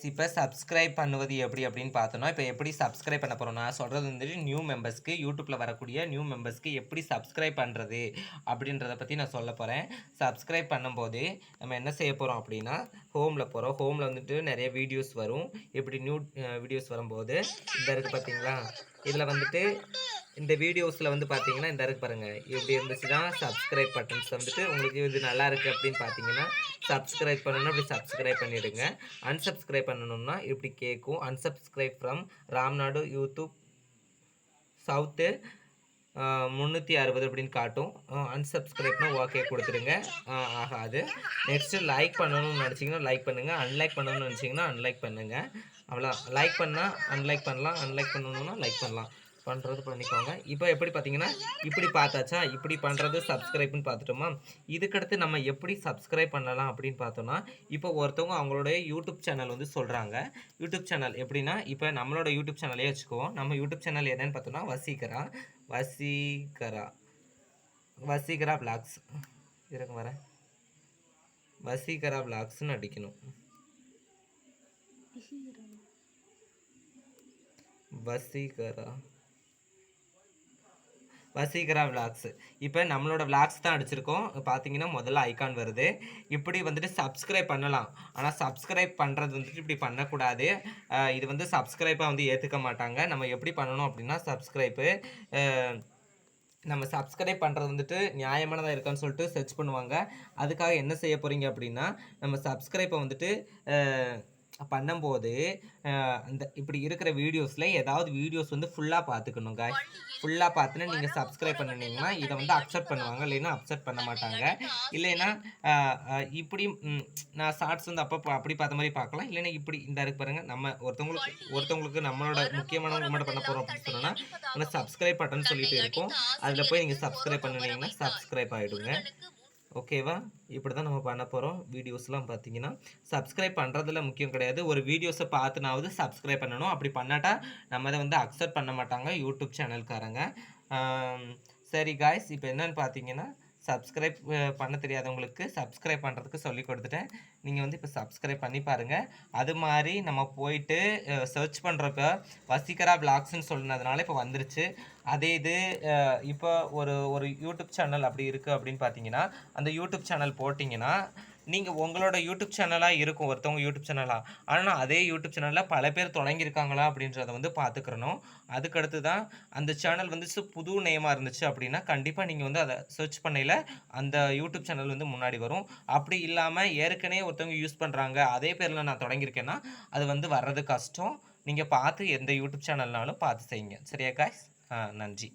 இப்போ சப்ஸ்கிரைப் பண்ணுவது எப்படி அப்படின்னு பார்த்தோன்னா, இப்போ எப்படி சப்ஸ்கிரைப் பண்ண போறோம்? நான் சொல்றது வந்துட்டு நியூ மெம்பர்ஸ்க்கு யூடியூப்ல வரக்கூடிய நியூ மெம்பர்ஸ்க்கு எப்படி சப்ஸ்கிரைப் பண்றது? அப்படின்றத பத்தி நான் சொல்லப் போறேன். சப்ஸ்கிரைப் பண்ணும்போது நம்ம என்ன செய்ய போறோம் அப்படின்னா, ஹோம்ல போறோம். ஹோம்ல வந்துட்டு நெறைய வீடியோஸ் வரும். இப்படி நியூ வீடியோஸ் வரும்போது, இந்த இருக்கு பார்த்தீங்களா? இதுல வந்துட்டு இந்த வீடியோஸ்ல வந்து பார்த்தீங்கன்னா, இந்த இருக்கு பாருங்க. இப்படி இருந்துச்சுன்னா சப்ஸ்கிரைப் பட்டன்ஸ் வந்துட்டு உங்களுக்கு இது நல்லா இருக்கு அப்படின்னு பார்த்தீங்கன்னா, சப்ஸ்கிரைப் பண்ணணும்னா இப்படி சப்ஸ்கிரைப் பண்ணிடுங்க. அன்சப்ஸ்கிரைப் பண்ணணும்னா இப்படி கேட்கும். Unsubscribe from Ramnad YouTube south 360 அப்படின்னு காட்டும். அன்சப்ஸ்கிரைப்னா ஓகே குடுத்துருங்க. ஆகாது. நெக்ஸ்ட்டு லைக் பண்ணணும்னு நெனச்சீங்கன்னா, லைக் பண்ணுங்க. அன்லைக் பண்ணணும்னு நெனச்சீங்கன்னா, அன்லைக் பண்ணுங்க. அவ்வளோதான். லைக் பண்ணா அன்லைக் பண்ணலாம். அன்லைக் பண்ணணும்னா லைக் பண்ணலாம். பண்றது பண்ணிக்கோங்க. இப்போ எப்படி பார்த்தீங்கன்னா, இப்படி பார்த்தாச்சா? இப்படி பண்றது சப்ஸ்கிரைப்ன்னு பார்த்துட்டோமா? இதுக்கடுத்து நம்ம எப்படி சப்ஸ்கிரைப் பண்ணலாம் அப்படின்னு பார்த்தோம்னா, இப்போ ஒருத்தவங்க அவங்களுடைய யூடியூப் சேனல் வந்து சொல்றாங்க. யூடியூப் சேனல் எப்படின்னா, இப்போ நம்மளோட யூடியூப் சேனலே வச்சுக்குவோம். நம்ம யூடியூப் சேனல் என்னன்னு பார்த்தோம்னா, வசீகரா வசீகரா விளாக்ஸ். இருங்க வரேன். வசீகரா விளாக்ஸ்ன்னு அடிக்கணும். வசீகரா வசீகரா விளாக்ஸ். இப்போ நம்மளோட விளாக்ஸ் தான் அடிச்சிருக்கோம். பார்த்தீங்கன்னா முதல்ல ஐகான் வருது. இப்படி வந்துட்டு சப்ஸ்கிரைப் பண்ணலாம். ஆனால் சப்ஸ்கிரைப் பண்ணுறது வந்துட்டு இப்படி பண்ணக்கூடாது. இது வந்து சப்ஸ்கிரைப்பாக வந்து ஏற்றுக்க மாட்டாங்க. நம்ம எப்படி பண்ணணும் அப்படின்னா சப்ஸ்கிரைப்பு நம்ம சப்ஸ்கிரைப் பண்ணுறது வந்துட்டு நியாயமானதாக இருக்கான்னு சொல்லிட்டு சர்ச் பண்ணுவாங்க. அதுக்காக என்ன செய்ய போகிறீங்க அப்படின்னா, நம்ம சப்ஸ்கிரைப்பை வந்துட்டு பண்ணும்போது அந்த இப்படி இருக்கிற வீடியோஸில் ஏதாவது வீடியோஸ் வந்து ஃபுல்லாக பார்த்துக்கணும் காய்ஸ். ஃபுல்லாக பார்த்துன்னு நீங்கள் சப்ஸ்கிரைப் பண்ணினீங்கன்னா இதை வந்து அக்செப்ட் பண்ணுவாங்க, இல்லைன்னா அக்செப்ட் பண்ண மாட்டாங்க. இல்லைன்னா இப்படி நான் ஷார்ட்ஸ் வந்து அப்போ அப்படி பார்த்த மாதிரி பார்க்கலாம், இல்லைன்னா இப்படி இந்த இருக்கு பாருங்க. நம்ம ஒருத்தவங்களுக்கு நம்மளோட முக்கியமானவங்க மட்டும் பண்ண போகிறோம் அப்படின்னு சொன்னோன்னா, அந்த சப்ஸ்கிரைப் பட்டன் சொல்லிட்டு இருக்கும். அதில் போய் நீங்கள் சப்ஸ்கிரைப் பண்ணினீங்கன்னா சப்ஸ்கிரைப் ஆகிடுங்க. ஓகேவா? இப்படி தான் நம்ம பண்ண போகிறோம். வீடியோஸ்லாம் பார்த்தீங்கன்னா, சப்ஸ்கிரைப் பண்ணுறதுல முக்கியம் கிடையாது. ஒரு வீடியோஸை பார்த்துனாவது சப்ஸ்கிரைப் பண்ணணும். அப்படி பண்ணாட்டா நம்ம அதை வந்து அக்செப்ட் பண்ண மாட்டாங்க யூடியூப் சேனல்காரங்க. சரி காய்ஸ், இப்போ என்னன்னு பார்த்தீங்கன்னா, சப்ஸ்கிரைப் பண்ண தெரியாதவங்களுக்கு சப்ஸ்கிரைப் பண்ணுறதுக்கு சொல்லி கொடுத்துட்டேன். நீங்கள் வந்து இப்போ சப்ஸ்கிரைப் பண்ணி பாருங்கள். அது மாதிரி நம்ம போயிட்டு சர்ச் பண்ணுறப்ப வசீகரா விளாக்ஸ்ன்னு சொன்னதுனால இப்போ வந்துருச்சு. அதே இது இப்போ ஒரு யூடியூப் சேனல் அப்படி இருக்குது அப்படின்னு பார்த்தீங்கன்னா, அந்த யூடியூப் சேனல் போட்டிங்கன்னா, நீங்கள் உங்களோட யூடியூப் சேனலாக இருக்கும் ஒருத்தவங்க யூடியூப் சேனலாக. ஆனால் அதே யூடியூப் சேனலில் பல பேர் தொடங்கியிருக்காங்களா அப்படின்றத வந்து பார்த்துக்கிறணும். அதுக்கடுத்து தான் அந்த சேனல் வந்து புது நேமாக இருந்துச்சு அப்படின்னா, கண்டிப்பாக நீங்கள் வந்து அதை சர்ச் பண்ணையில் அந்த யூடியூப் சேனல் வந்து முன்னாடி வரும். அப்படி இல்லாமல் ஏற்கனவே ஒருத்தவங்க யூஸ் பண்ணுறாங்க, அதே பேரில் நான் தொடங்கியிருக்கேன்னா, அது வந்து வர்றது கஷ்டம். நீங்கள் பார்த்து எந்த யூடியூப் சேனல்னாலும் பார்த்து செய்யுங்க. சரியா காய்ஸ்? நன்றி.